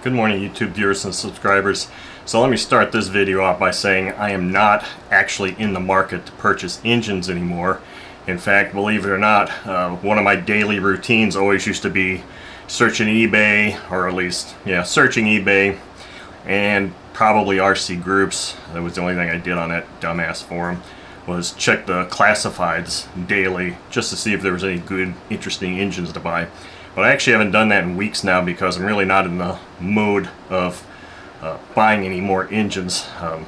Good morning, YouTube viewers and subscribers. So let me start this video off by saying I am not actually in the market to purchase engines anymore. In fact, believe it or not, one of my daily routines always used to be searching eBay, or at least, searching eBay and probably RC groups. That was the only thing I did on that dumbass forum, was check the classifieds daily just to see if there was any good, interesting engines to buy. But I actually haven't done that in weeks now because I'm really not in the mode of buying any more engines. I'm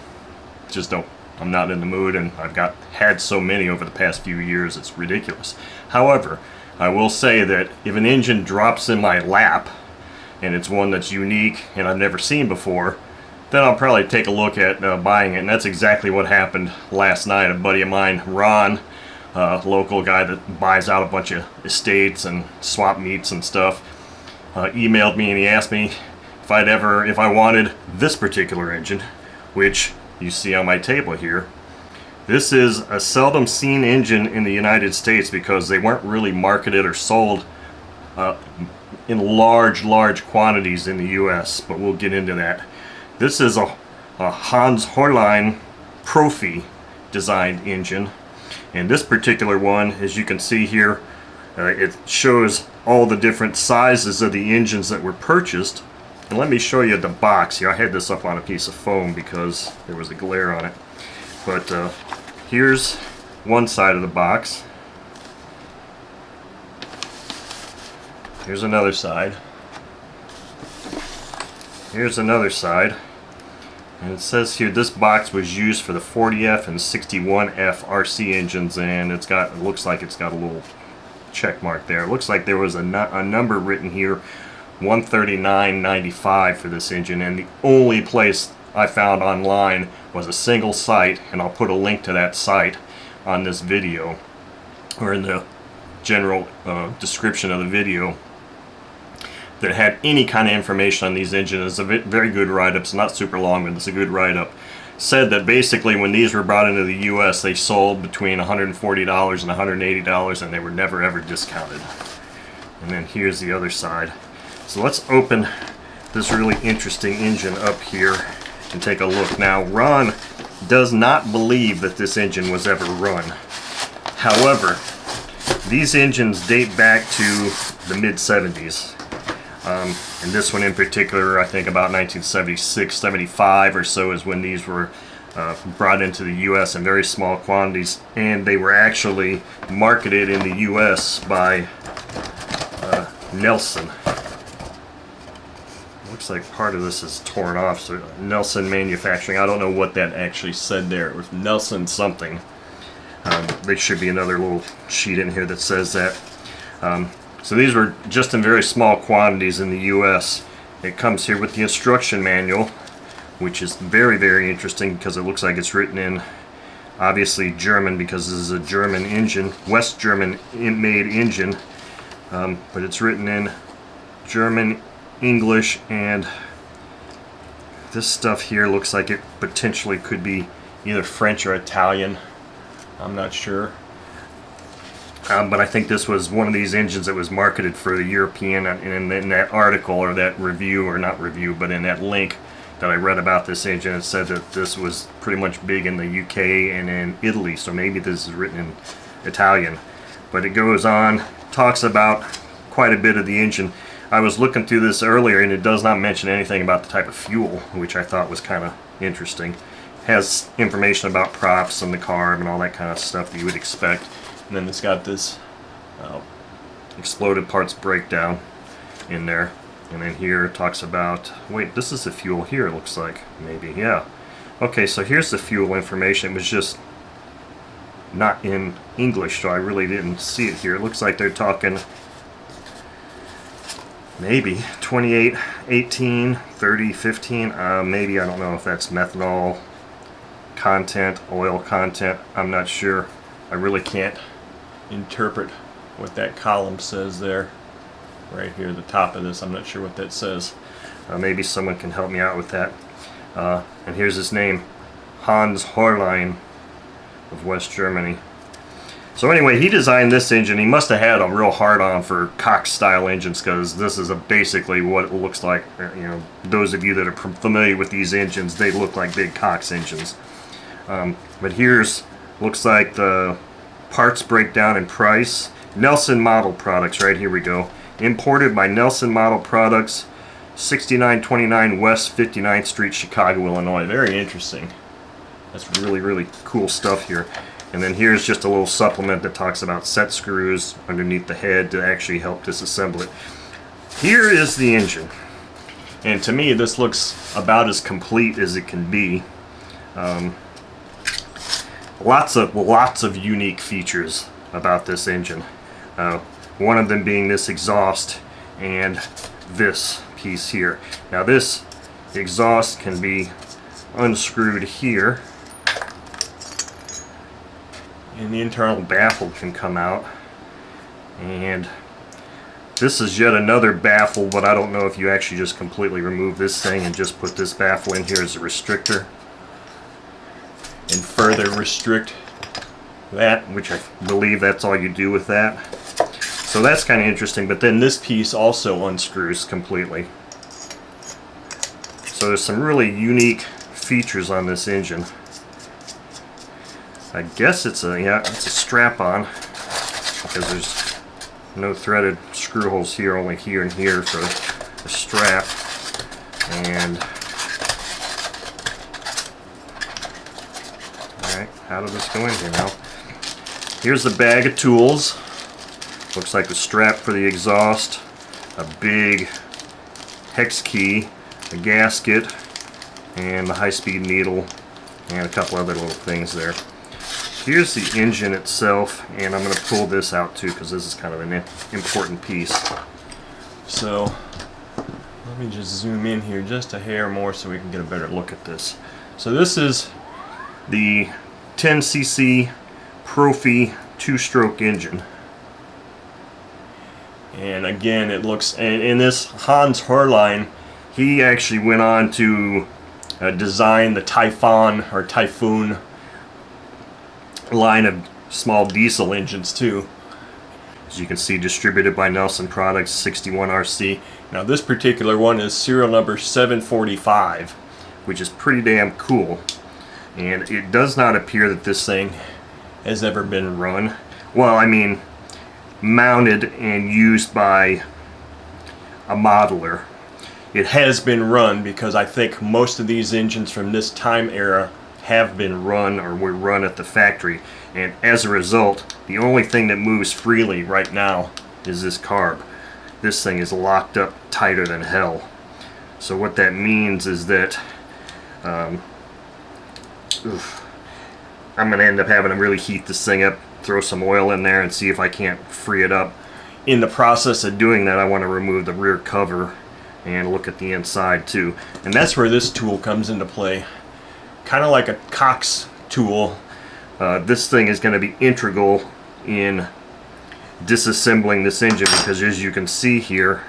not in the mood, and I've had so many over the past few years, it's ridiculous. However, I will say that if an engine drops in my lap and it's one that's unique and I've never seen before, then I'll probably take a look at buying it. And that's exactly what happened last night. A buddy of mine, Ron, local guy that buys out a bunch of estates and swap meets and stuff, emailed me and he asked me if I wanted this particular engine, which you see on my table here. This is a seldom seen engine in the United States because they weren't really marketed or sold in large quantities in the US, but we'll get into that. This is a Hans Horlein Profi designed engine. And this particular one, as you can see here, it shows all the different sizes of the engines that were purchased. And let me show you the box here. I had this up on a piece of foam because there was a glare on it. But here's one side of the box. Here's another side. Here's another side. And it says here this box was used for the 40F and 61F RC engines, and it looks like it's got a little check mark there. It looks like there was a number written here, 139.95 for this engine, and the only place I found online was a single site, and I'll put a link to that site on this video or in the general description of the video, that had any kind of information on these engines. It's a very good write-up. It's not super long, but it's a good write-up. Said that basically when these were brought into the US, they sold between $140 and $180, and they were never ever discounted. And then here's the other side. So let's open this really interesting engine up here and take a look. Now, Ron does not believe that this engine was ever run. However, these engines date back to the mid-70s. And this one in particular, I think about 1976, 75 or so is when these were brought into the U.S. in very small quantities, and they were actually marketed in the U.S. by Nelson. Looks like part of this is torn off, so Nelson Manufacturing. I don't know what that actually said there. It was Nelson something. There should be another little sheet in here that says that. So these were just in very small quantities in the US. It comes here with the instruction manual, which is very interesting because it looks like it's written in, obviously, German, because this is a German engine, West German made engine, but it's written in German, English, and this stuff here looks like it potentially could be either French or Italian. I'm not sure. But I think this was one of these engines that was marketed for the European, and in that article, or that review, or not review, but in that link that I read about this engine, it said that this was pretty much big in the UK and in Italy, so maybe this is written in Italian. But it goes on, talks about quite a bit of the engine. I was looking through this earlier, and it does not mention anything about the type of fuel, which I thought was kind of interesting. It has information about props and the carb and all that kind of stuff that you would expect. And then it's got this exploded parts breakdown in there. And then here it talks about, wait, this is the fuel here, it looks like. Maybe, yeah. Okay, so here's the fuel information. It was just not in English, so I really didn't see it here. It looks like they're talking maybe 28, 18, 30, 15. Maybe, I don't know if that's methanol content, oil content. I'm not sure. I really can't interpret what that column says there. Right here at the top of this, I'm not sure what that says. Maybe someone can help me out with that. And here's his name, Hans Horlein of West Germany. So anyway, he designed this engine. He must have had a real hard-on for Cox style engines, because this is basically what it looks like. You know, those of you that are familiar with these engines, they look like big Cox engines. But here's, looks like the parts breakdown and price. Nelson Model Products, right here we go. Imported by Nelson Model Products, 6929 West 59th Street, Chicago, Illinois. Very interesting. That's really, really cool stuff here. And then here's just a little supplement that talks about set screws underneath the head to actually help disassemble it. Here is the engine. And to me, this looks about as complete as it can be. Lots of unique features about this engine. One of them being this exhaust and this piece here. Now this exhaust can be unscrewed here, and the internal baffle can come out. And this is yet another baffle, but I don't know if you actually just completely remove this thing and just put this baffle in here as a restrictor and further restrict that, which I believe that's all you do with that. So that's kind of interesting. But then this piece also unscrews completely. So there's some really unique features on this engine. I guess it's a strap-on, because there's no threaded screw holes here, only here and here for the strap. And alright, how did this go in here now? Here's the bag of tools. Looks like a strap for the exhaust, a big hex key, a gasket, and the high-speed needle, and a couple other little things there. Here's the engine itself, and I'm going to pull this out too, because this is kind of an important piece. So let me just zoom in here just a hair more so we can get a better look at this. So this is the 10cc Profi 2-stroke engine. And again, it looks, and in this Hans Herrlein, he actually went on to design the Typhoon line of small diesel engines too. As you can see, distributed by Nelson Products, 61RC. Now this particular one is serial number 745, which is pretty damn cool. And it does not appear that this thing has ever been run. Well, I mean, mounted and used by a modeler. It has been run, because I think most of these engines from this time era have been run or were run at the factory, and as a result, the only thing that moves freely right now is this carb. This thing is locked up tighter than hell. So what that means is that I'm going to end up having to really heat this thing up, throw some oil in there, and see if I can't free it up. In the process of doing that, I want to remove the rear cover and look at the inside too. And that's where this tool comes into play. Kind of like a Cox tool, this thing is going to be integral in disassembling this engine, because as you can see here,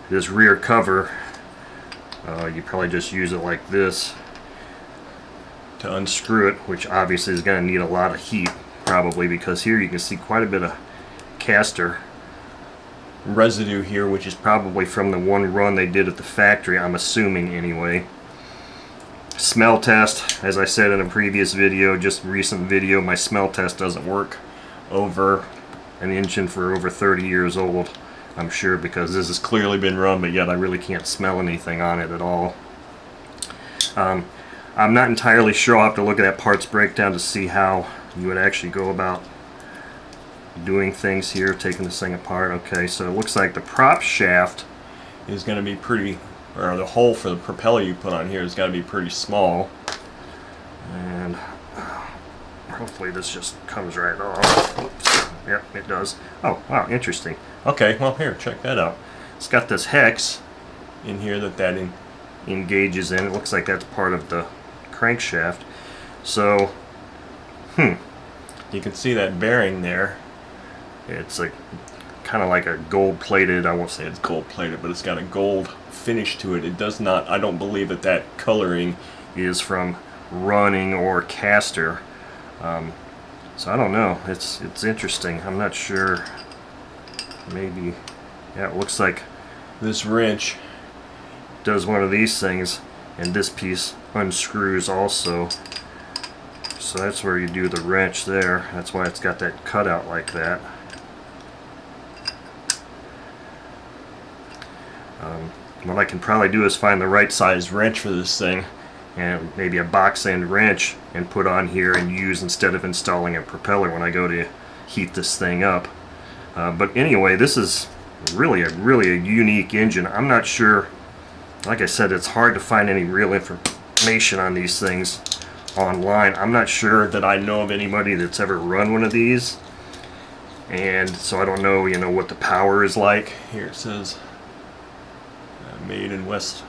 this rear cover, you probably just use it like this to unscrew it, which obviously is going to need a lot of heat probably, because here you can see quite a bit of caster residue here, which is probably from the one run they did at the factory, I'm assuming anyway. Smell test, as I said in a previous video, just recent video, my smell test doesn't work over an engine for over 30 years old, I'm sure, because this has clearly been run, but yet I really can't smell anything on it at all. I'm not entirely sure. I'll have to look at that parts breakdown to see how you would actually go about doing things here, taking this thing apart. Okay, so it looks like the prop shaft is going to be pretty, or the hole for the propeller you put on here is going to be pretty small, and hopefully this just comes right off. Oops. Yep, it does. Oh wow, interesting. Okay, well here, check that out. It's got this hex in here that engages in. It looks like that's part of the crankshaft. So you can see that bearing there. It's like kind of like a gold-plated, I won't say it's gold-plated, but it's got a gold finish to it. It does not, I don't believe that coloring is from running or caster. So I don't know, it's interesting. I'm not sure. Maybe, yeah, it looks like this wrench does one of these things, and this piece unscrews also. So that's where you do the wrench there. That's why it's got that cutout like that. What I can probably do is find the right size wrench for this thing, and maybe a box end wrench, and put on here and use instead of installing a propeller when I go to heat this thing up. But anyway, this is really a unique engine. I'm not sure, like I said, it's hard to find any real information on these things online. I'm not sure that I know of anybody that's ever run one of these, and so I don't know, you know, what the power is like. Here it says made in West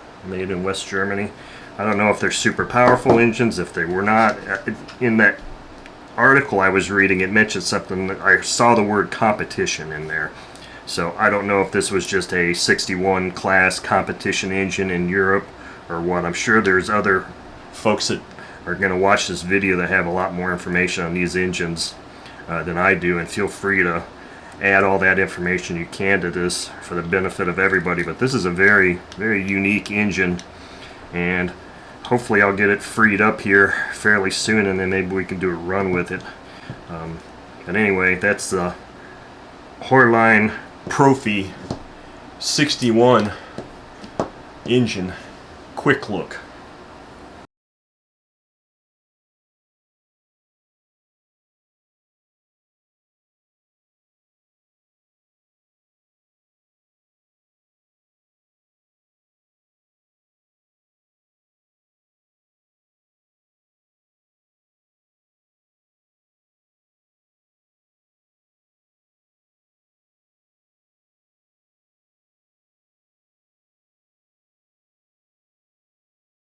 Germany. I don't know if they're super powerful engines. If they were not, in that article I was reading, it mentioned something that I saw the word competition in there. So I don't know if this was just a 61 class competition engine in Europe or what. I'm sure there's other folks that are going to watch this video that have a lot more information on these engines than I do, and feel free to add all that information you can to this for the benefit of everybody. But this is a very unique engine, and hopefully I'll get it freed up here fairly soon, and then maybe we can do a run with it. But anyway, that's the Horline Profi 61 engine quick look.